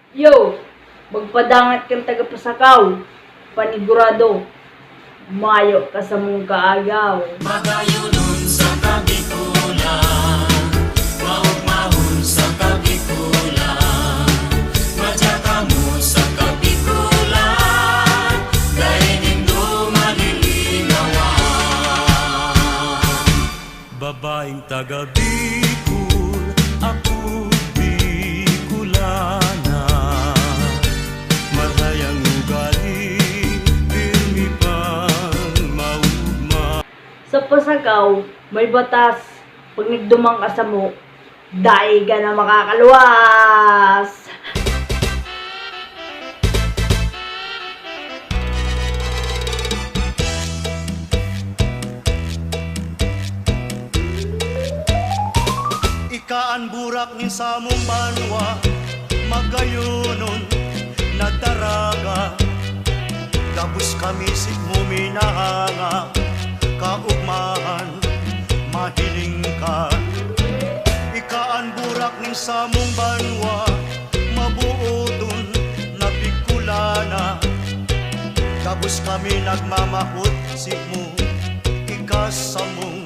Yo, magpadangat kang tagapasakaw. Panigurado, mayo ka sa mong kaagaw. Magayunon sa kabikulan, maugmahon sa kabikulan, madyaka mo sa kabikulan, dahiling dumalilinawan. Babaeng taga Bicol, ako Bicolana, marayang ugali, pirmi pang maugma. Sa pasakaw, may batas. Pag nagdumang ka sa mo, daig ka na makakaluwas. Ikaan burak nin sa mong banwa, magayunon nagdaraga, gabus kami sit mo minahanga, kaugmahan mahiling ka. Ikaan burak nin sa mong banwa, mabuodon na Bicolana, gabus kami nagmamahot sit mo, ikas sa mong